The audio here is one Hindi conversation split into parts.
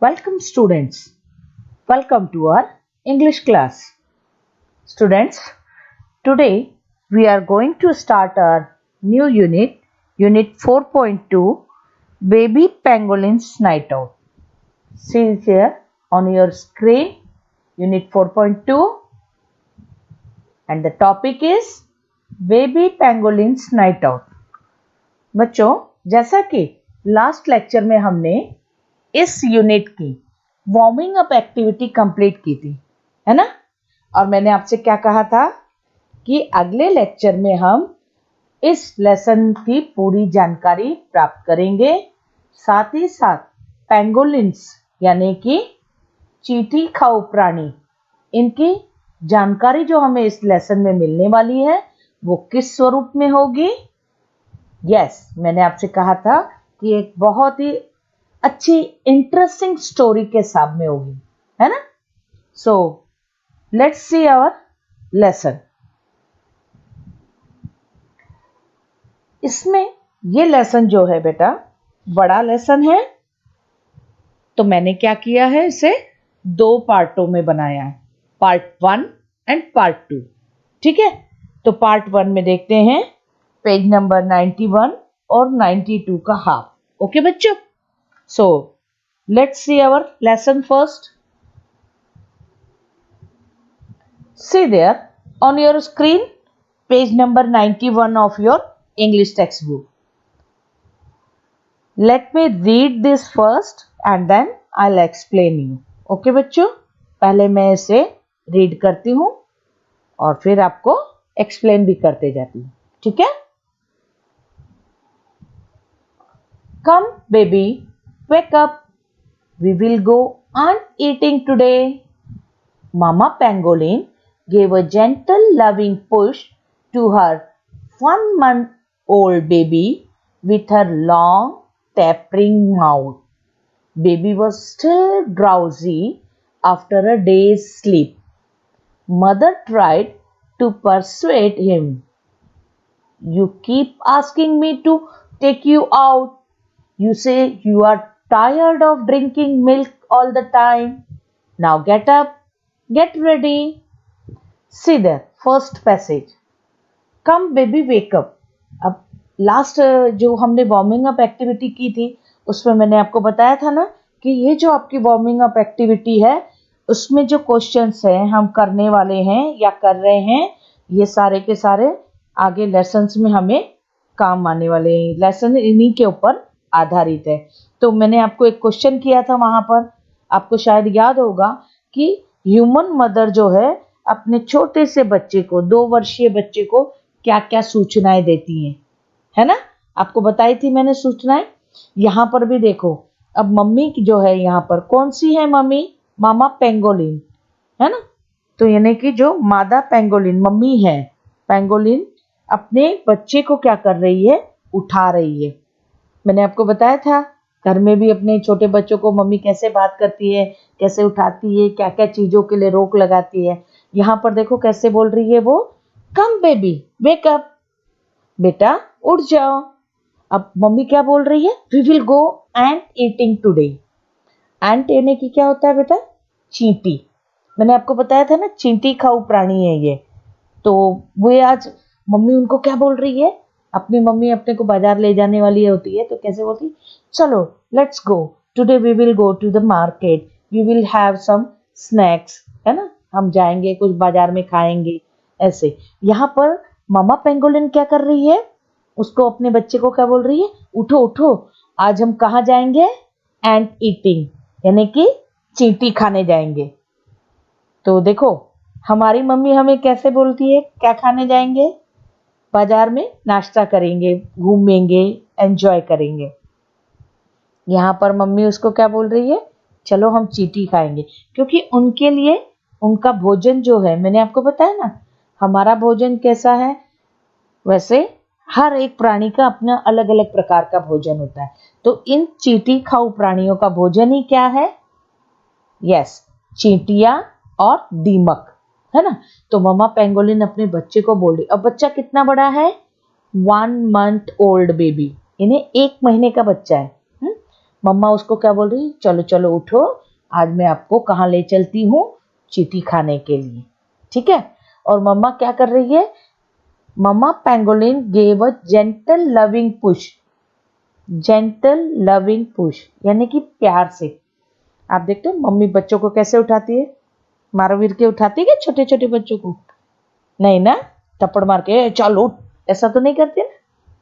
Welcome students. Welcome to our English class. Students, today we are going to start our new unit, Unit 4.2, Baby Pangolin's Night Out. See here on your screen, Unit 4.2, and the topic is Baby Pangolin's Night Out. बच्चों, जैसा कि लास्ट लेक्चर में हमने इस यूनिट की वार्मिंग अप एक्टिविटी कंप्लीट की थी, है ना? और मैंने आपसे क्या कहा था कि अगले लेक्चर में हम इस लेसन की पूरी जानकारी प्राप्त करेंगे, साथ ही साथ पेंगोलिन्स यानी कि चींटी खाऊ प्राणी, इनकी जानकारी जो हमें इस लेसन में मिलने वाली है वो किस स्वरूप में होगी? यस, मैंने आपसे कहा था कि एक बहुत ही अच्छी इंटरेस्टिंग स्टोरी के साथ में होगी, है ना? So let's see our lesson. इसमें ये लेसन जो है बेटा बड़ा लेसन है, तो मैंने क्या किया है, इसे दो पार्टों में बनाया है, पार्ट 1 एंड पार्ट 2. ठीक है, तो पार्ट 1 में देखते हैं पेज नंबर 91 और 92 का हाफ. ओके बच्चों, so let's see our lesson first. See there on your screen, page number 91 of your English textbook. Let me read this first and then I'll explain you. Okay बच्चों, पहले मैं इसे रीड करती हूँ और फिर आपको एक्सप्लेन भी करते जाती हूँ. ठीक है? Come baby, wake up. We will go ant eating today. Mama Pangolin gave a gentle loving push to her 1-month-old baby with her long tapering mouth. Baby was still drowsy after a day's sleep. Mother tried to persuade him. You keep asking me to take you out. You say you are tired of drinking milk all the time. Now get up, get ready. See there, first passage. Come baby, wake up. अब लास्ट जो हमने वार्मिंग अप एक्टिविटी की थी उसमें मैंने आपको बताया था ना कि ये जो आपकी वार्मिंग अप एक्टिविटी है उसमें जो क्वेश्चंस हैं हम करने वाले हैं या कर रहे हैं, ये सारे के सारे आगे लेसन्स में हमें काम आने वाले हैं. लेसन इन्हीं के ऊपर आधारित है. तो मैंने आपको एक क्वेश्चन किया था, वहां पर आपको शायद याद होगा कि ह्यूमन मदर जो है अपने छोटे से बच्चे को, 2 वर्षीय बच्चे को क्या क्या सूचनाएं देती हैं, है ना? आपको बताई थी मैंने सूचनाएं. यहाँ पर भी देखो, अब मम्मी जो है यहाँ पर कौन सी है मम्मी? मामा पेंगोलिन, है ना? तो यानी कि जो मादा पेंगोलिन मम्मी है, पेंगोलिन अपने बच्चे को क्या कर रही है? उठा रही है. मैंने आपको बताया था घर में भी अपने छोटे बच्चों को मम्मी कैसे बात करती है, कैसे उठाती है, क्या क्या चीजों के लिए रोक लगाती है. यहाँ पर देखो कैसे बोल रही है वो, कम बेबी वेक अप, बेटा उठ जाओ. अब मम्मी क्या बोल रही है? We will go ant eating today. Ant यानी कि क्या होता है बेटा? चींटी. मैंने आपको बताया था ना चींटी खाऊ प्राणी है ये. तो वो आज मम्मी उनको क्या बोल रही है? अपनी मम्मी अपने को बाजार ले जाने वाली होती है तो कैसे बोलती, चलो let's go today, we will go to the market, we will have some snacks, है ना? हम जाएंगे कुछ बाजार में खाएंगे ऐसे. यहाँ पर मामा पेंगोलिन क्या कर रही है? उसको अपने बच्चे को क्या बोल रही है? उठो उठो, आज हम कहाँ जाएंगे? एंट ईटिंग यानी कि चींटी खाने जाएंगे. तो देखो हमारी मम्मी हमें कैसे बोलती है, क्या खाने जाएंगे? बाजार में नाश्ता करेंगे, घूमेंगे, एंजॉय करेंगे. यहाँ पर मम्मी उसको क्या बोल रही है? चलो हम चींटी खाएंगे, क्योंकि उनके लिए उनका भोजन जो है, मैंने आपको बताया ना हमारा भोजन कैसा है, वैसे हर एक प्राणी का अपना अलग अलग प्रकार का भोजन होता है. तो इन चींटी खाऊ प्राणियों का भोजन ही क्या है? यस, चींटियां और दीमक, है ना? तो मम्मा पेंगोलिन अपने बच्चे को बोल रही. अब बच्चा कितना बड़ा है? 1 month old बेबी, यानी 1 महीने का बच्चा है. मम्मा उसको क्या बोल रही, चलो चलो उठो, आज मैं आपको कहाँ ले चलती हूँ, चींटी खाने के लिए। ठीक है। और मम्मा क्या कर रही है, mama pangolin gave a gentle loving push, gentle loving push यानी कि प्यार से। आप देखते हो मम्मी बच्चों को कैसे उठाती है, मार वीर के उठाती है क्या छोटे छोटे बच्चों को? नहीं ना, थप्पड़ मार के चल उठ, ऐसा तो नहीं करती ना,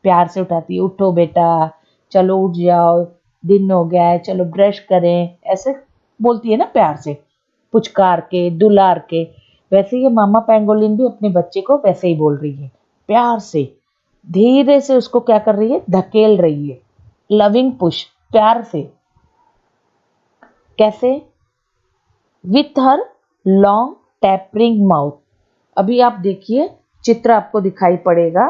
प्यार से उठाती है, उठो बेटा, चलो उठ जाओ, दिन हो गया है, चलो ब्रश करें, ऐसे बोलती है ना प्यार से, पुचकार के, दुलार के। वैसे ये मामा पेंगोलिन भी अपने बच्चे को वैसे ही बोल रही है, प्यार से, धीरे से उसको क्या कर रही है, धकेल रही है, लविंग पुश, प्यार से। कैसे? With her long tapering mouth. अभी आप देखिए, चित्र आपको दिखाई पड़ेगा,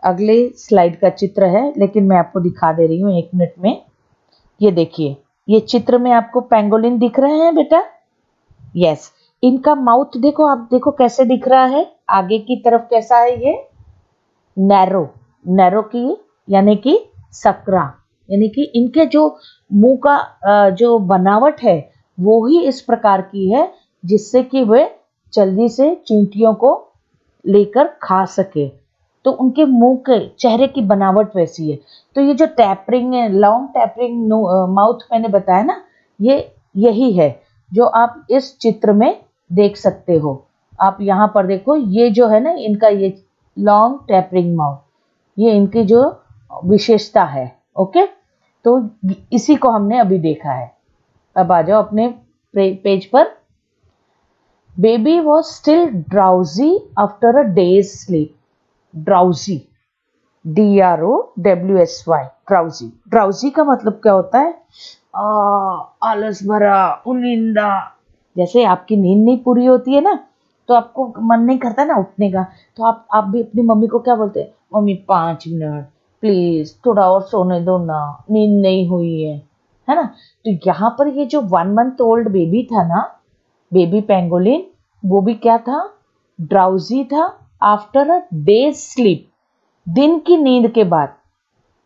अगले स्लाइड का चित्र है, लेकिन मैं आपको दिखा दे रही हूँ 1 मिनट में। ये देखिए, ये चित्र में आपको पेंगोलिन दिख रहे हैं बेटा? यस। इनका माउथ देखो, आप देखो कैसे दिख रहा है, आगे की तरफ कैसा है ये, नैरो, नैरो की यानी कि सकरा, यानी कि इनके जो मुंह का जो बनावट है वो ही इस प्रकार की है जिससे कि वे जल्दी से चींटियों को लेकर खा सके। तो उनके मुंह के चेहरे की बनावट वैसी है। तो ये जो टैपरिंग है, लॉन्ग टैपरिंग माउथ मैंने बताया ना, ये यही है जो आप इस चित्र में देख सकते हो। आप यहाँ पर देखो, ये जो है ना इनका, ये लॉन्ग टैपरिंग माउथ, ये इनकी जो विशेषता है। ओके, तो इसी को हमने अभी देखा है। अब आ जाओ अपने पेज पर। Baby was still drowsy after a days sleep. Drowsy, DROWSY, drowsy. Drowsy का मतलब क्या होता है, आलस भरा, उनिंदा। जैसे आपकी नींद नहीं पूरी होती है ना, तो आपको मन नहीं करता ना उठने का, तो आप भी अपनी मम्मी को क्या बोलते हैं, मम्मी 5 मिनट प्लीज, थोड़ा और सोने दो ना, नींद नहीं हुई है ना। तो यहाँ पर ये जो 1 मंथ ओल्ड बेबी था ना, बेबी पेंगोलिन, वो भी क्या था, ड्राउजी था आफ्टर अ डेज स्लीप, दिन की नींद के बाद।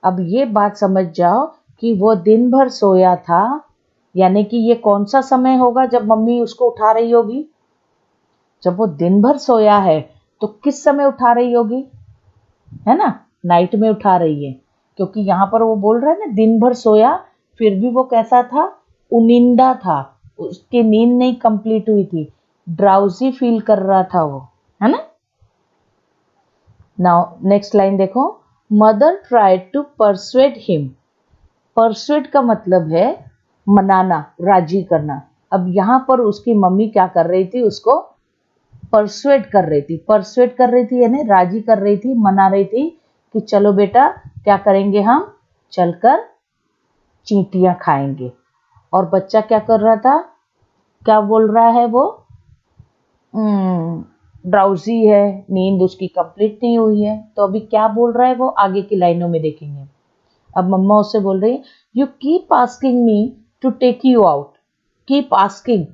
अब ये बात समझ जाओ कि वो दिन भर सोया था, यानी कि ये कौन सा समय होगा जब मम्मी उसको उठा रही होगी, जब वो दिन भर सोया है तो किस समय उठा रही होगी, है ना, नाइट में उठा रही है। क्योंकि यहाँ पर वो बोल रहा है ना दिन भर सोया, फिर भी वो कैसा था, उनिंदा था, उसकी नींद नहीं कंप्लीट हुई थी, ड्राउजी फील कर रहा था वो, है ना। नाउ नेक्स्ट लाइन देखो, mother tried to persuade him. Persuade का मतलब है मनाना, राजी करना। अब यहाँ पर उसकी मम्मी क्या कर रही थी, उसको परसुएड कर रही थी, परसुएड कर रही थी यानी राजी कर रही थी, मना रही थी कि चलो बेटा क्या करेंगे, हम चलकर चींटियां खाएंगे। और बच्चा क्या कर रहा था, क्या बोल रहा है वो, ड्राउजी है, नींद उसकी कंप्लीट नहीं हुई है, तो अभी क्या बोल रहा है वो आगे की लाइनों में देखेंगे। अब मम्मा उससे बोल रही है, you keep asking me to take you out. Keep asking,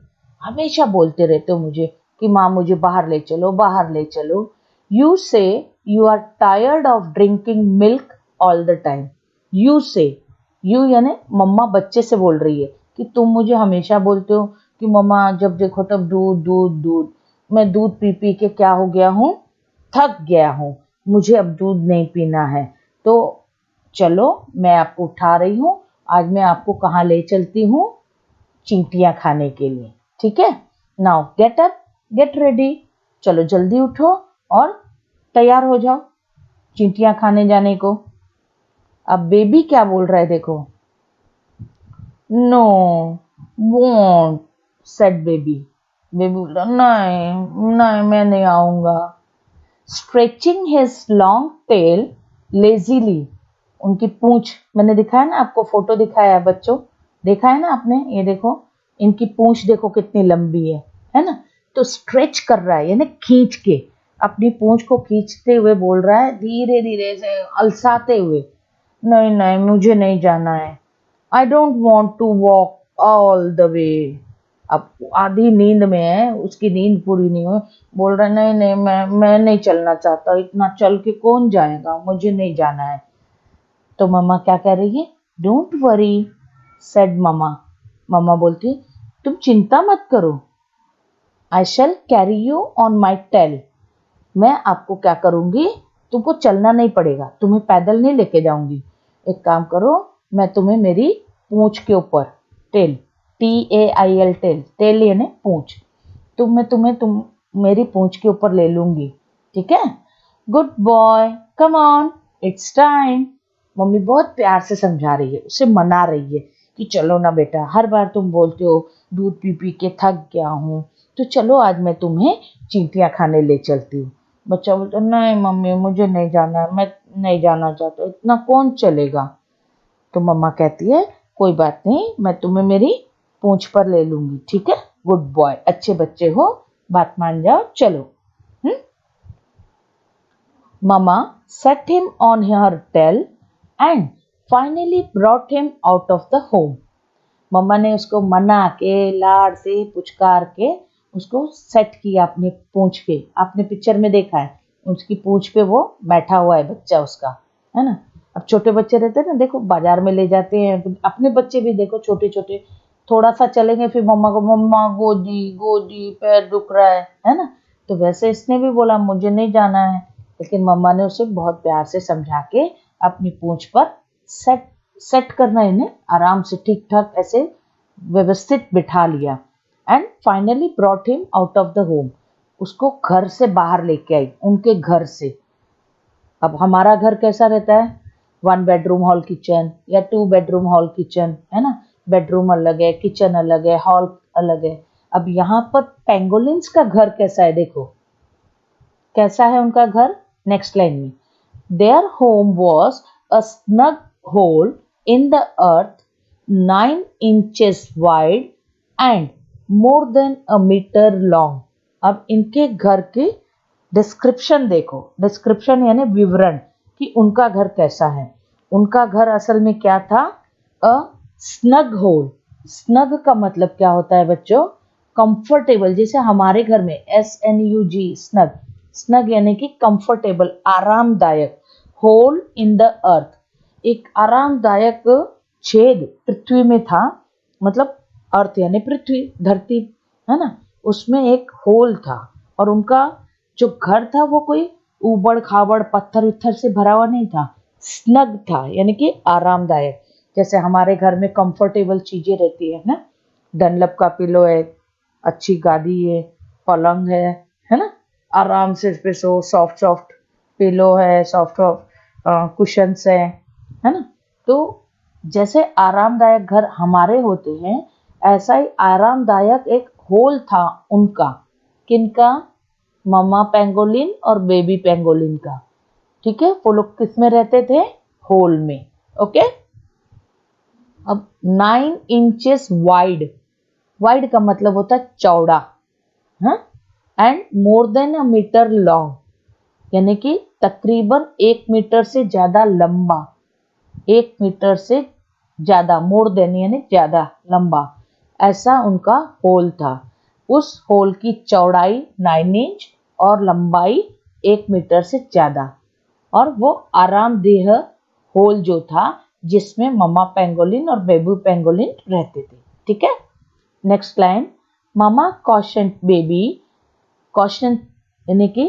हमेशा बोलते रहते हो मुझे कि माँ मुझे बाहर ले चलो, बाहर ले चलो। You say you are tired of drinking milk all the time. You say, you यानी मम्मा बच्चे से बोल रही है कि तुम मुझे हमेशा बोलते हो कि मम्मा जब देखो तब दूध दूध दूध, मैं दूध पी पी के क्या हो गया हूँ, थक गया हूँ, मुझे अब दूध नहीं पीना है। तो चलो मैं आपको उठा रही हूँ, आज मैं आपको कहाँ ले चलती हूँ, चींटियां खाने के लिए। ठीक है, now get up, get ready, चलो जल्दी उठो और तैयार हो जाओ चींटियां खाने जाने को। अब बेबी क्या बोल रहा है देखो, no won't said baby. Baby बोला नहीं नहीं मैं नहीं आऊंगा। Stretching his long tail lazily, उनकी पूंछ, मैंने दिखाया ना आपको, फोटो दिखाया है बच्चों, देखा है ना आपने, ये देखो इनकी पूंछ देखो कितनी लंबी है ना। तो स्ट्रेच कर रहा है यानी खींच के, अपनी पूंछ को खींचते हुए बोल रहा है, धीरे धीरे से अलसाते हुए, नहीं नहीं मुझे नहीं जाना है, I don't want to walk all the way. अब आधी नींद में है, उसकी नींद पूरी नहीं हुई, बोल रहा है नहीं नहीं मैं नहीं चलना चाहता, इतना चल के कौन जाएगा, मुझे नहीं जाना है। तो मम्मा क्या कह रही है, डोंट वरी, said mama. मम्मा बोलती तुम चिंता मत करो. I shall carry you on my tail. मैं आपको क्या करूंगी, तुमको चलना नहीं पड़ेगा, तुम्हें पैदल नहीं लेके जाऊंगी. एक काम करो, मैं तुम्हें मेरी पूंछ के ऊपर, टेल, TAIL, टेल, टेल यानी पूंछ, तुम मेरी पूंछ के ऊपर ले लूंगी. ठीक है. Good boy, come on, it's time. Mummy बहुत प्यार से समझा रही है, उसे मना रही है कि चलो ना बेटा, हर बार तुम बोलते हो दूध पी पी के थक गया हूँ, तो चलो आज मैं तुम्हें चींटियां खाने ले चलती हूँ. बच्चा बोलता नहीं मम्मी मुझे नहीं जाना है, मैं नहीं जाना चाहता, इतना कौन चलेगा. तो मम्मा कहती है कोई बात नहीं, मैं तुम्हें मेरी पूंछ पर ले लूंगी. ठीक है. गुड बॉय, अच्छे बच्चे हो, बात मान जाओ, चलो. Mama set him on her tail and finally brought him out of the home. मम्मा ने उसको मना के, लाड़ से, पुचकार के उसको सेट किया अपनी पूंछ पे. आपने पिक्चर में देखा है, उसकी पूंछ पे वो बैठा हुआ है बच्चा उसका, है ना. अब छोटे बच्चे रहते हैं ना, देखो बाजार में ले जाते हैं, अपने बच्चे भी देखो छोटे छोटे, थोड़ा सा चलेंगे फिर मम्मा को, मम्मा गोदी गोदी, पैर दुख रहा है ना. तो वैसे इसने भी बोला मुझे नहीं जाना है, लेकिन मम्मा ने उसे बहुत प्यार से समझा के अपनी पूंछ पर सेट करना, इन्हें आराम से ठीक ठाक ऐसे व्यवस्थित बिठा लिया. And finally brought him out of the home. उसको घर से बाहर लेके आई, उनके घर से. अब हमारा घर कैसा रहता है, 1 बेडरूम हॉल किचन या 2 बेडरूम हॉल किचन, है ना. बेडरूम अलग है, किचन अलग है, हॉल अलग है. अब यहाँ पर पेंगोलिन्स का घर कैसा है, देखो कैसा है उनका घर. नेक्स्ट लाइन में, their home was a snug hole in the earth 9 inches wide and more than a meter long. अब इनके घर की डिस्क्रिप्शन देखो, डिस्क्रिप्शन यानी विवरण कि उनका घर कैसा है. उनका घर असल में क्या था, अ स्नग होल. स्नग का मतलब क्या होता है बच्चों, कंफर्टेबल. जैसे हमारे घर में SNUG, स्नग, स्नग यानी कि कंफर्टेबल, आरामदायक. होल इन द अर्थ, एक आरामदायक छेद पृथ्वी में था, मतलब अर्थ यानी पृथ्वी, धरती, है ना, उसमें एक होल था. और उनका जो घर था वो कोई ऊबड़ खाबड़ पत्थर उत्थर से भरा हुआ नहीं था, स्नग था यानी कि आरामदायक. जैसे हमारे घर में कंफर्टेबल चीजें रहती है ना, डनलप का पिलो है, अच्छी गादी है, पलंग है ना, आराम से इस पे सो, सॉफ्ट सॉफ्ट पिलो है, सॉफ्ट सॉफ्ट कुशंस है ना. तो जैसे आरामदायक घर हमारे होते हैं, ऐसा ही आरामदायक एक होल था उनका. किनका, मम्मा पेंगोलिन और बेबी पेंगोलिन का. ठीक है. वो लोग किस में रहते थे, होल में. ओके. अब 9 inches वाइड, वाइड का मतलब होता है चौड़ा, and more than a metre long, यानी कि तकरीबन 1 मीटर से ज्यादा लंबा. 1 मीटर से ज्यादा, मोर देन यानी ज्यादा, लंबा, ऐसा उनका होल था. उस होल की चौड़ाई 9 इंच और लंबाई 1 मीटर से ज्यादा. और वो आरामदेह होल जो था जिसमें मम्मा पेंगोलिन और बेबी पेंगोलिन रहते थे. ठीक है. नेक्स्ट लाइन, मामा कॉशन बेबी, कॉशन यानी कि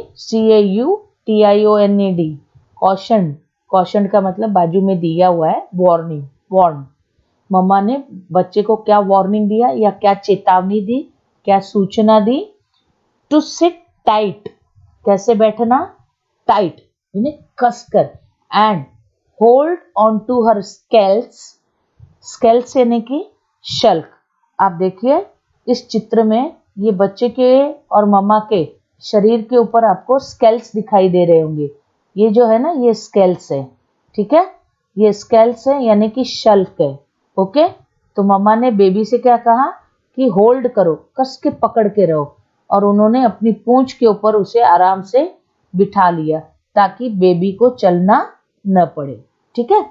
CAUTIONED, कॉशन, कॉशन का मतलब बाजू में दिया हुआ है वार्निंग, वार्न. मम्मा ने बच्चे को क्या वार्निंग दिया या क्या चेतावनी दी, क्या सूचना दी, टू सिट टाइट, कैसे बैठना, टाइट यानी कसकर, and hold on to her scales, scales यानी कि शल्क. आप देखिए इस चित्र में ये बच्चे के और मम्मा के शरीर के ऊपर आपको स्केल्स दिखाई दे रहे होंगे. ये जो है ना, ये स्केल्स है. ठीक है. ये स्केल्स है यानी कि शल्क है. ओके. तो मम्मा ने बेबी से क्या कहा कि होल्ड करो, कस के पकड़ के रहो, और उन्होंने अपनी पूंछ के ऊपर उसे आराम से बिठा लिया ताकि बेबी को चलना न पड़े. ठीक है.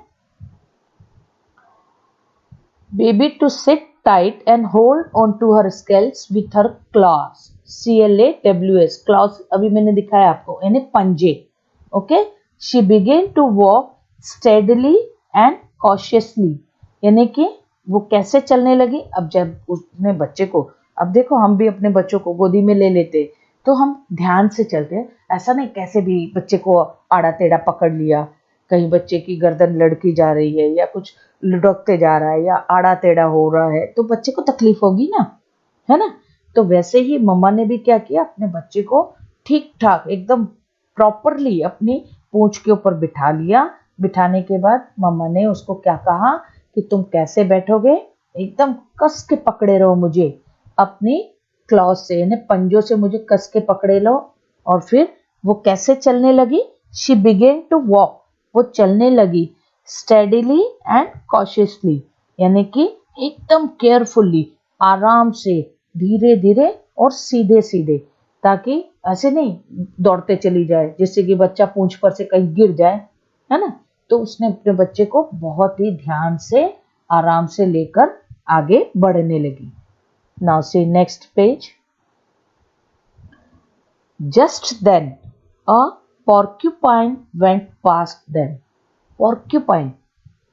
Baby to sit tight and hold on to her scales with her claws. CLAWS, claws अभी मैंने दिखाया आपको, यानी पंजे. Okay. She began to walk steadily and cautiously, यानी कि वो कैसे चलने लगी। अब जब उसने बच्चे को, अब देखो हम भी अपने बच्चों को गोदी में ले लेते तो हम ध्यान से चलते हैं, ऐसा नहीं कैसे भी बच्चे को आड़ा टेढ़ा पकड़ लिया, कहीं बच्चे की गर्दन लड़की जा रही है या कुछ लुढ़कते जा रहा है या आड़ा टेढ़ा हो रहा है तो बच्चे को तकलीफ होगी ना, है ना। तो वैसे ही मम्मा ने भी क्या किया, अपने बच्चे को ठीक ठाक एकदम प्रॉपरली अपनी पूंछ के ऊपर बिठा लिया। बिठाने के बाद मम्मा ने उसको क्या कहा कि तुम कैसे बैठोगे, एकदम कस के पकड़े रहो मुझे, अपनी क्लॉज से यानी पंजों से मुझे कस के पकड़े लो। और फिर वो कैसे चलने लगी, शी बिगेन टू वॉक, वो चलने लगी स्टेडीली एंड कॉशियसली, यानी कि एकदम केयरफुल्ली, आराम से, धीरे धीरे और सीधे सीधे, ताकि ऐसे नहीं दौड़ते चली जाए जिससे कि बच्चा पूंछ पर से कहीं गिर जाए, है ना। तो उसने अपने बच्चे को बहुत ही ध्यान से आराम से लेकर आगे बढ़ने लगी। Now see next page. Just then a porcupine went past them। porcupine,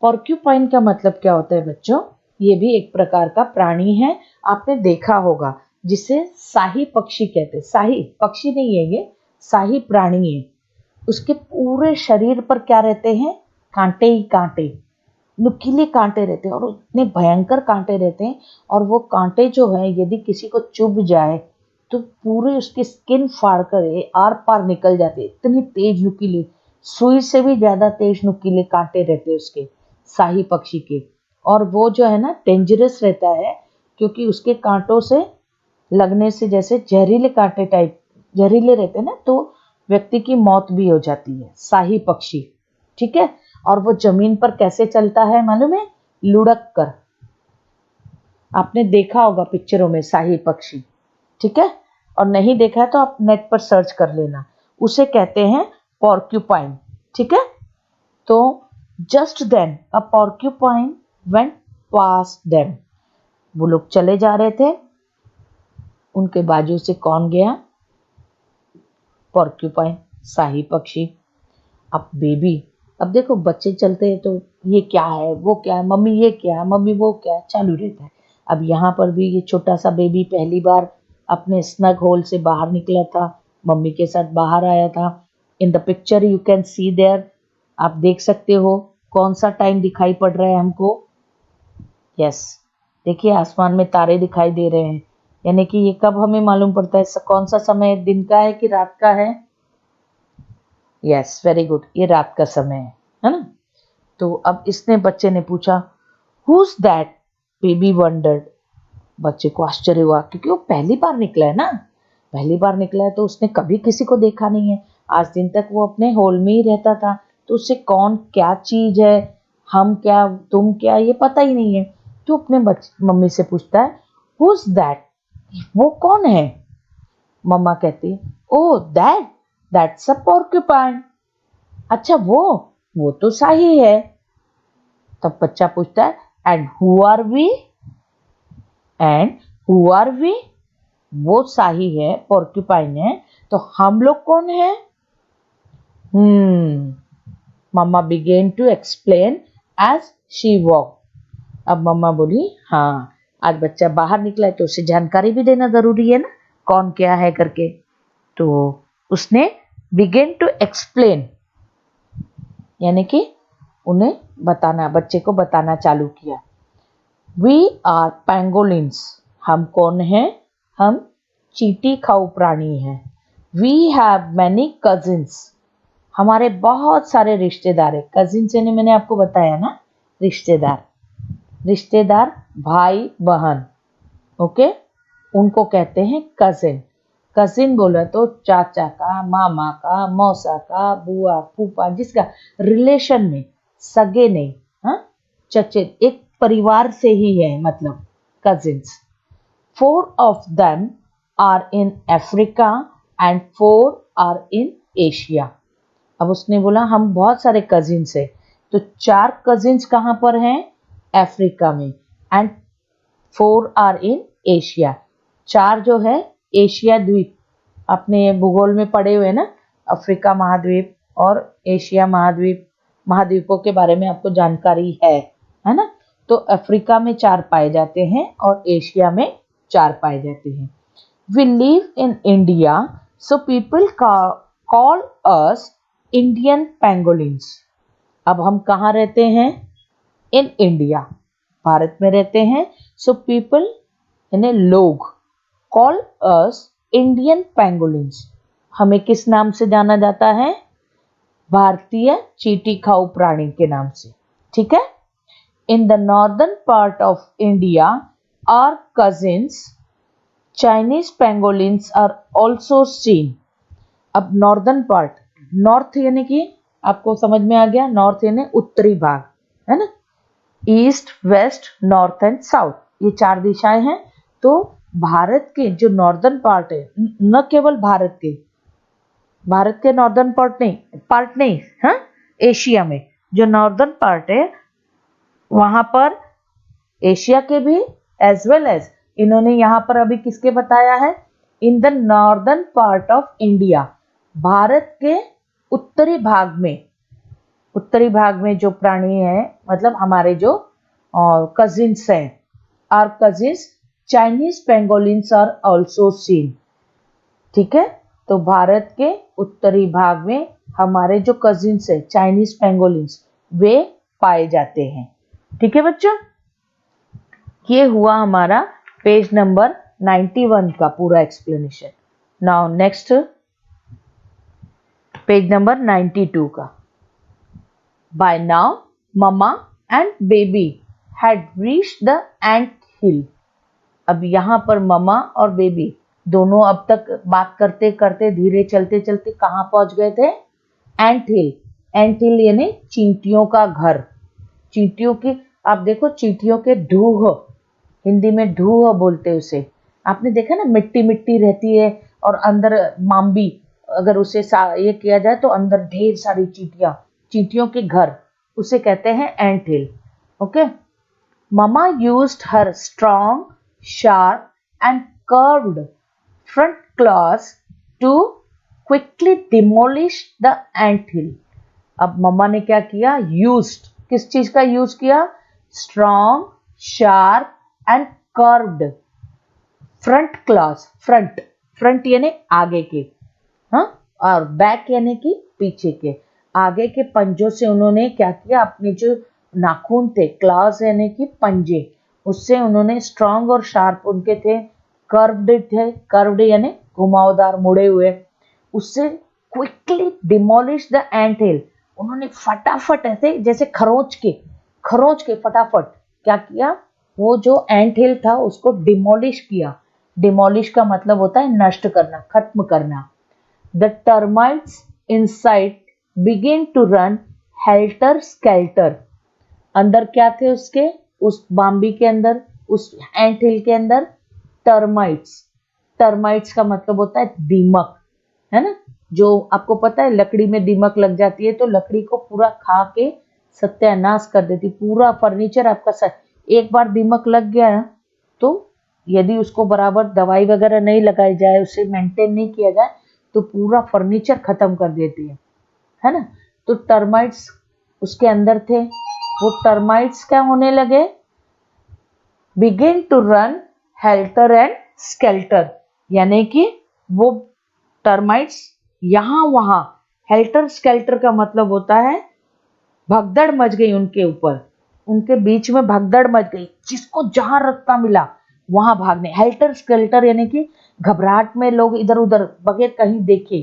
porcupine का मतलब क्या होता है बच्चों, ये भी एक प्रकार का प्राणी है, आपने देखा होगा, जिसे शाही पक्षी कहते हैं। शाही पक्षी नहीं है ये, शाही प्राणी है। उसके पूरे शरीर पर क्या रहते हैं, कांटे ही कांटे, नुकीले कांटे रहते हैं और इतने भयंकर कांटे रहते हैं। और वो कांटे जो है यदि किसी को चुभ जाए तो पूरे उसकी स्किन फाड़ कर आर पार निकल जाते, इतनी तेज नुकीले, सुई से भी ज्यादा तेज नुकीले कांटे रहते हैं उसके, शाही पक्षी के। और वो जो है ना डेंजरस रहता है, क्योंकि उसके कांटों से लगने से जैसे जहरीले कांटे टाइप जहरीले रहते हैं ना, तो व्यक्ति की मौत भी हो जाती है, शाही पक्षी, ठीक है। और वो जमीन पर कैसे चलता है मालूम है, लुढ़क कर। आपने देखा होगा पिक्चरों में शाही पक्षी, ठीक है। और नहीं देखा है तो आप नेट पर सर्च कर लेना, उसे कहते हैं पॉर्क्यूपाइन, ठीक है। तो जस्ट देन अ पॉर्क्यूपाइन वेंट पास्ट देम, वो लोग चले जा रहे थे, उनके बाजू से कौन गया, पॉर्क्यूपाइन, शाही पक्षी। अब बेबी, अब देखो बच्चे चलते हैं तो ये क्या है, वो क्या है, मम्मी ये क्या है, मम्मी वो क्या है, चालू रहता है। अब यहाँ पर भी ये छोटा सा बेबी पहली बार अपने स्नग होल से बाहर निकला था, मम्मी के साथ बाहर आया था। In the picture you can see there, आप देख सकते हो कौन सा टाइम दिखाई पड़ रहा है हमको। यस, देखिए आसमान में तारे दिखाई दे रहे हैं, यानी कि ये कब हमें मालूम पड़ता है कौन सा समय दिन का है कि रात का है। यस, वेरी गुड, ये रात का समय है ना। तो अब इसने बच्चे ने पूछा हुज दैट, बेबी वंडर्ड, बच्चे को आश्चर्य हुआ क्योंकि वो पहली बार निकला है ना, पहली बार निकला है तो उसने कभी किसी को देखा नहीं है, आज दिन तक वो अपने होल में ही रहता था, तो उसे कौन क्या चीज है, हम क्या तुम क्या, ये पता ही नहीं है। तो अपने मम्मी से पूछता है हुज दैट, वो कौन है। मम्मा कहती है ओ दैट्स अ पोर्क्यूपाइन, अच्छा वो तो शाही है। तब बच्चा पूछता है and who are we, and who are we, वो शाही है, पोर्क्यूपाइन है, तो हम लोग कौन है। Mama began to explain as she walk. अब मम्मा बोली हाँ, आज बच्चा बाहर निकला है तो उसे जानकारी भी देना जरूरी है ना, कौन क्या है करके। तो उसने बिगेन टू एक्सप्लेन, यानी कि उन्हें बताना, बच्चे को बताना चालू किया। वी आर पैंगोलिन्स, हम कौन हैं, हम चींटी खाऊ प्राणी हैं। वी हैव मैनी कजिन्स, हमारे बहुत सारे रिश्तेदार हैं। कजिन्स यानी मैंने आपको बताया ना, रिश्तेदार, रिश्तेदार भाई बहन, ओके, उनको कहते हैं कजिन। कजिन बोला तो चाचा का, मामा का, मौसा का, बुआ, फूफा, जिसका रिलेशन में, सगे नहीं, हाँ, चचे, एक परिवार से ही है, मतलब cousins. 4 of them are in Africa and 4 are in Asia। अब उसने बोला हम बहुत सारे कजिन्स हैं, तो 4 कजिन्स कहाँ पर हैं, अफ्रीका में, एंड 4 आर इन एशिया, 4 जो है एशिया द्वीप, अपने भूगोल में पढ़े हुए ना, अफ्रीका महाद्वीप और एशिया महाद्वीप, महाद्वीपों के बारे में आपको जानकारी है ना। तो अफ्रीका में 4 पाए जाते हैं और एशिया में 4 पाए जाते हैं। We live in India, so people call us Indian pangolins. अब हम कहाँ रहते हैं? इन इंडिया, भारत में रहते हैं। सो पीपल यानी लोग, कॉल अस इंडियन पैंगोलिन्स, हमें किस नाम से जाना जाता है? भारतीय चींटी खाऊ प्राणी के नाम से। ठीक है। In the northern part of India our cousins Chinese pangolins are also seen. अब नॉर्दर्न पार्ट, नॉर्थ यानी कि आपको समझ में आ गया, नॉर्थ यानी उत्तरी भाग, है ना। East, west, north and south, ये 4 दिशाएं हैं। तो भारत के जो नॉर्दर्न पार्ट है, न केवल भारत के नॉर्दर्न पार्ट नहीं, हाँ, एशिया में जो नॉर्दर्न पार्ट है वहां पर एशिया के भी एज वेल एज, इन्होंने यहां पर अभी किसके बताया है? In the northern part of India, Bharat के उत्तरी भाग में जो प्राणी है, मतलब हमारे जो कजिन्स हैं, our cousins Chinese pangolins are also seen. ठीक है। तो भारत के उत्तरी भाग में हमारे जो कजिन्स है चाइनीज पेंगोलिन्स, वे पाए जाते हैं। ठीक है बच्चों, ये हुआ हमारा पेज नंबर 91 का पूरा explanation. Now next page number 92 का। By now mama and baby had reached the ant hill. अब यहाँ पर ममा और बेबी दोनों अब तक बात करते करते धीरे चलते चलते कहाँ पहुंच गए थे? एंट हिल। एंट हिल यानी चींटियों का घर। चींटियों की, आप देखो चींटियों के ढूह, हिंदी में ढूह बोलते हैं उसे। आपने देखा ना, मिट्टी मिट्टी रहती है और अंदर माम्बी, अगर उसे ये किया जाए तो अंदर ढेर सारी चींटियों के घर, उसे कहते हैं ant hill. Okay. Mama used her strong, sharp and curved front claws to quickly demolish the anthill. अब मम्मा ने क्या किया? यूज्ड, किस चीज का यूज किया? Strong, sharp and curved front clause. Front यानी आगे के, हाँ, और बैक यानी कि पीछे के। आगे के पंजों से उन्होंने क्या किया? अपने जो नाखून थे, क्लॉज यानी कि पंजे, उससे उन्होंने स्ट्रॉन्ग और शार्प उनके थे, कर्व्ड यानी घुमावदार मुड़े हुए, उससे क्विकली डिमोलिश द एंट हिल। उन्होंने फटाफट ऐसे जैसे खरोंच के फटाफट क्या किया? वो जो एंट हिल था उसको डिमोलिश किया। डिमोलिश का मतलब होता है नष्ट करना, खत्म करना। The termites inside begin to run helter skelter. अंदर क्या थे उसके? उस बाम्बी के अंदर, उस एंट हिल के अंदर टर्माइट्स का मतलब होता है दीमक, है ना। जो आपको पता है लकड़ी में दीमक लग जाती है तो लकड़ी को पूरा खा के सत्यानाश कर देती, पूरा फर्नीचर आपका एक बार दीमक लग गया ना, तो यदि उसको बराबर दवाई वगैरह नहीं लगाई जाए, उसे मेंटेन नहीं किया जाए, तो पूरा फर्नीचर खत्म कर देती है ना। तो टर्माइट्स उसके अंदर थे। वो टर्माइट्स क्या होने लगे? Begin to run helter and skelter, यानी कि वो टर्माइट्स यहां वहां, हेल्टर स्केल्टर का मतलब होता है भगदड़ मच गई उनके ऊपर, उनके बीच में भगदड़ मच गई, जिसको जहां रास्ता मिला वहां भागने। हेल्टर स्केल्टर यानी कि घबराहट में लोग इधर उधर बगैर कहीं देखे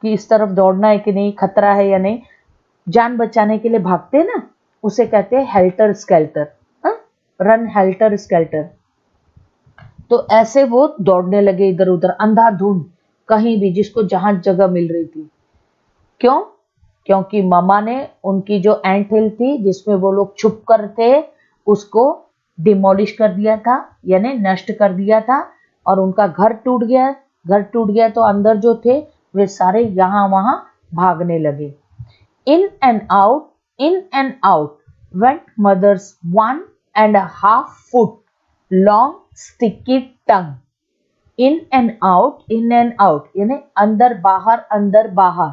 कि इस तरफ दौड़ना है कि नहीं, खतरा है या नहीं, जान बचाने के लिए भागते ना, उसे कहते हैं helter skeletal. Run helter skeletal. तो ऐसे वो दौड़ने लगे इधर उधर अंधाधुंध, कहीं भी जिसको जहां जगह मिल रही थी। क्यों? क्योंकि ममा ने उनकी जो एंट हिल थी जिसमें वो लोग छुप कर थे, उसको डिमोलिश कर दिया था, यानी नष्ट कर दिया था, और उनका घर टूट गया तो अंदर जो थे वे सारे यहां वहां भागने लगे। इन and out went mother's 1.5 foot long sticky tongue. In and out यानी अंदर बाहर।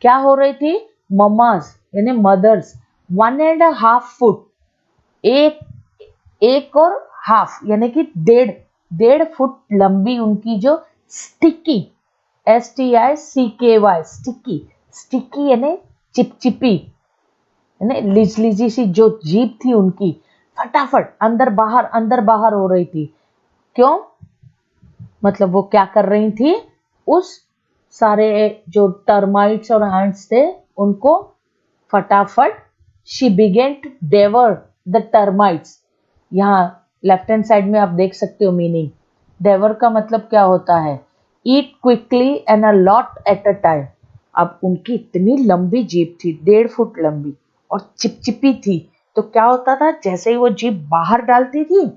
क्या हो रही थी? ममाज यानी मदर्स 1.5 फुट, 1 एक और हाफ यानी कि डेढ़ डेढ़ फुट लंबी उनकी जो स्टिकी, STICKY, स्टिकी, स्टिकी यानी चिपचिपी यानी लिजलिजी सी जो जीभ थी उनकी, फटाफट अंदर बाहर हो रही थी। क्यों? मतलब वो क्या कर रही थी, उस सारे जो टर्माइट्स और एंट्स थे उनको फटाफट she began to devour the termites. यहाँ लेफ्ट हैंड साइड में आप देख सकते हो मीनिंग। डेवर का मतलब क्या होता है, eat quickly and a lot at a time. अब उनकी इतनी लंबी जीभ थी, 1.5 फुट लंबी और चिपचिपी थी, तो क्या होता था, जैसे ही वो जीभ बाहर डालती थी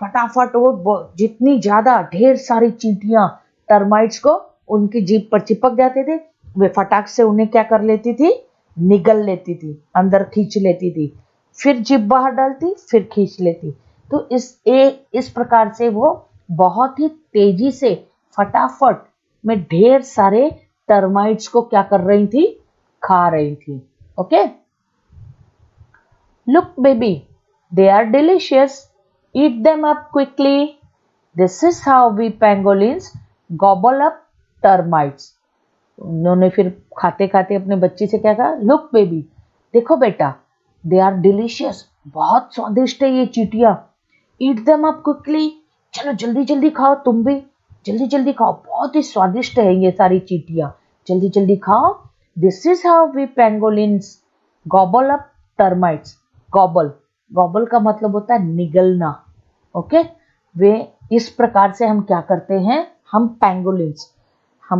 फटाफट वो जितनी ज्यादा ढेर सारी चींटियां टर्माइट्स को उनकी जीभ पर चिपक जाते थे, वे फटाक से उन्हें क्या कर लेती थी, निगल लेती थी, अंदर खींच लेती थी, फिर जीभ बाहर डालती फिर खींच लेती। तो इस प्रकार से वो बहुत ही तेजी से फटाफट में ढेर सारे टर्माइट्स को क्या कर रही थी, खा रही थी। Okay, look baby, they are delicious, eat them up quickly. This is how we pangolins gobble up termites. उन्होंने फिर खाते खाते अपने बच्ची से क्या कहा, लुक बेबी, देखो बेटा, दे आर डिलीशियस, बहुत स्वादिष्ट है ये चींटियां, ईट देम अप क्विकली, चलो जल्दी जल्दी खाओ, तुम भी जल्दी जल्दी खाओ, बहुत ही स्वादिष्ट है ये सारी चींटियां, जल्दी जल्दी खाओ। This is how we pangolins gobble up termites. Gobble, gobble का मतलब होता है निगलना। ओके, वे इस प्रकार से हम क्या करते हैं, हम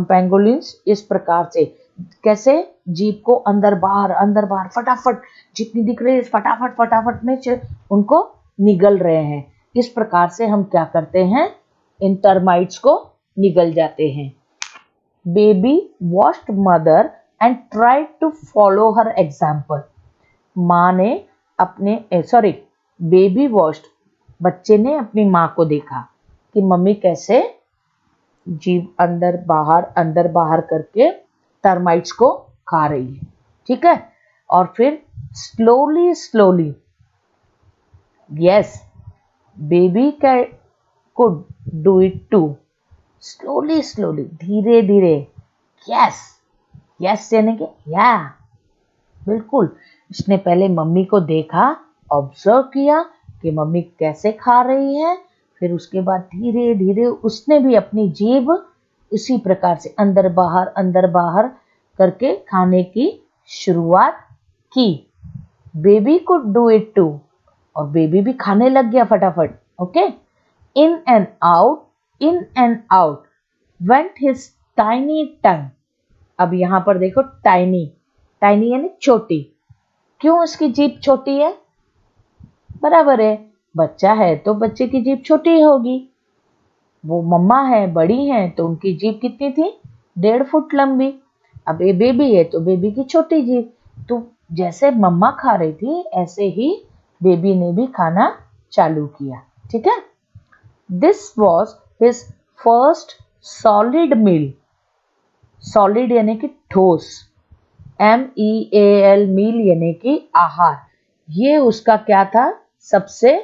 पेंगोलिन्स इस प्रकार से कैसे जीभ को अंदर बाहर फटाफट जितनी दिख रही है फटाफट फटाफट में उनको निगल रहे हैं। इस प्रकार से हम क्या करते हैं, इन टर्माइट्स को निगल जाते हैं। Baby washed mother and tried to follow her example. माँ ने बेबी वॉश्ड, बच्चे ने अपनी माँ को देखा कि मम्मी कैसे जीभ अंदर बाहर करके टर्माइट्स को खा रही है, ठीक है। और फिर slowly, yes, baby could do it too, slowly धीरे धीरे, यस, यस यानी कि या, बिल्कुल। इसने पहले मम्मी को देखा, ऑब्जर्व किया कि मम्मी कैसे खा रही है, फिर उसके बाद धीरे धीरे उसने भी अपनी जीभ उसी प्रकार से अंदर बाहर करके खाने की शुरुआत की। Baby could do it too, और बेबी भी खाने लग गया फटाफट। Okay, in and out went his tiny tongue. अब यहां पर देखो, टाइनी यानी छोटी। क्यों उसकी जीभ छोटी है? बराबर है, बच्चा है तो बच्चे की जीभ छोटी होगी। वो मम्मा है, बड़ी है, तो उनकी जीभ कितनी थी, 1.5 फुट लंबी। अब ये बेबी है तो बेबी की छोटी जीभ। तो जैसे मम्मा खा रही थी ऐसे ही बेबी ने भी खाना चालू किया, ठीक है। This was his first solid meal. Solid यानी कि ठोस, MEAL मील यानी कि आहार। ये उसका क्या था, सबसे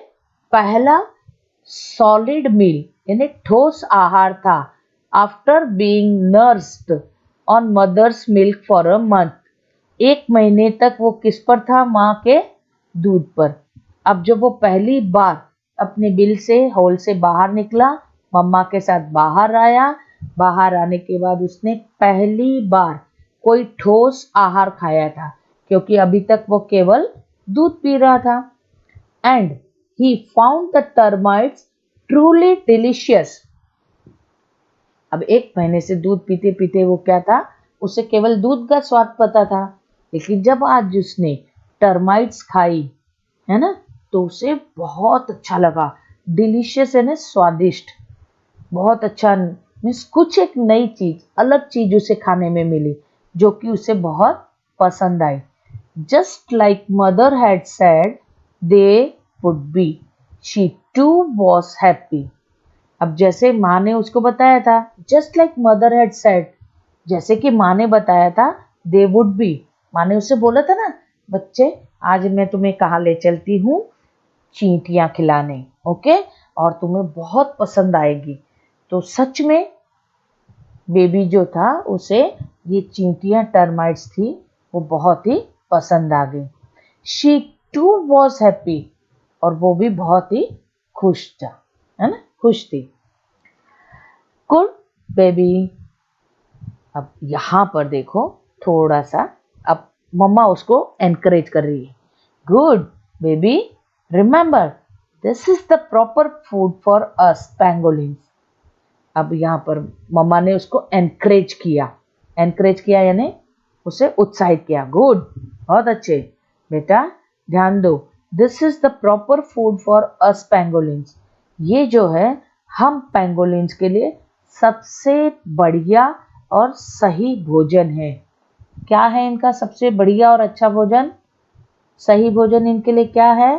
पहला सॉलिड मील यानी ठोस आहार था। After being nursed on mother's milk for a month. 1 महीने तक वो किस पर था, माँ के दूध पर। अब जब वो पहली बार अपने बिल से होल से बाहर निकला, मम्मा के साथ बाहर आया, बाहर आने के बाद उसने पहली बार कोई ठोस आहार खाया था, क्योंकि अभी तक वो केवल दूध पी रहा था। And he found the termites truly delicious. अब 1 महीने से दूध पीते पीते वो क्या था, उसे केवल दूध का स्वाद पता था, लेकिन जब आज उसने टर्माइट्स खाई है ना, तो उसे बहुत अच्छा लगा। डिलीशियस है ना, स्वादिष्ट, बहुत अच्छा, मीन्स कुछ एक नई चीज, अलग चीज उसे खाने में मिली जो कि उसे बहुत पसंद आई। Just like mother had said they would be, she too was happy. अब जैसे माँ ने उसको बताया था, just like mother had said, जैसे कि माँ ने बताया था, दे वुड बी, माँ ने उससे बोला था ना, बच्चे आज मैं तुम्हें कहाँ ले चलती हूँ, चींटियां खिलाने, ओके, और तुम्हें बहुत पसंद आएगी। तो सच में बेबी जो था उसे ये चींटियां टर्माइट्स थी वो बहुत ही पसंद आ गई। शी टू वॉज हैप्पी, और वो भी बहुत ही खुश था, है ना, खुश थी। Good baby. अब यहाँ पर देखो थोड़ा सा, अब मम्मा उसको एनकरेज कर रही है। Good baby, remember this is the proper food for us pangolins. अब यहाँ पर मम्मा ने उसको एनकरेज किया यानी उसे उत्साहित किया। गुड, बहुत अच्छे बेटा, ध्यान दो। This is the proper food for us pangolins. ये जो है हम पैंगोलिन्स के लिए सबसे बढ़िया और सही भोजन है। क्या है इनका सबसे बढ़िया और अच्छा भोजन? सही भोजन इनके लिए क्या है?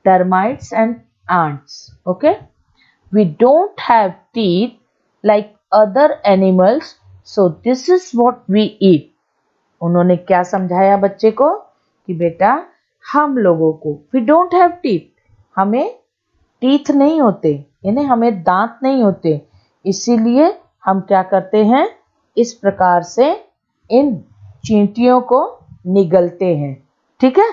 Termites and ants. Okay, we don't have teeth like other animals, so this is what we eat. उन्होंने क्या समझाया बच्चे को कि बेटा हम लोगों को we don't have teeth, हमें टीथ नहीं होते, यानी हमें दांत नहीं होते, इसीलिए हम क्या करते हैं, इस प्रकार से इन चींटियों को निगलते हैं। ठीक है,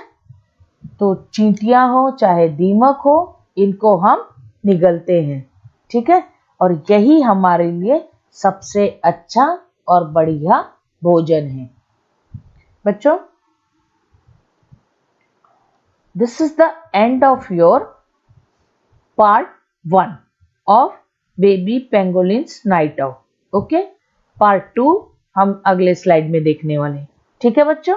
तो चींटियां हो चाहे दीमक हो, इनको हम निगलते हैं। ठीक है, और यही हमारे लिए सबसे अच्छा और बढ़िया भोजन है। बच्चों, this is the end of your part 1 of baby pangolins night out. Okay, part 2 हम अगले स्लाइड में देखने वाले हैं। ठीक है बच्चों।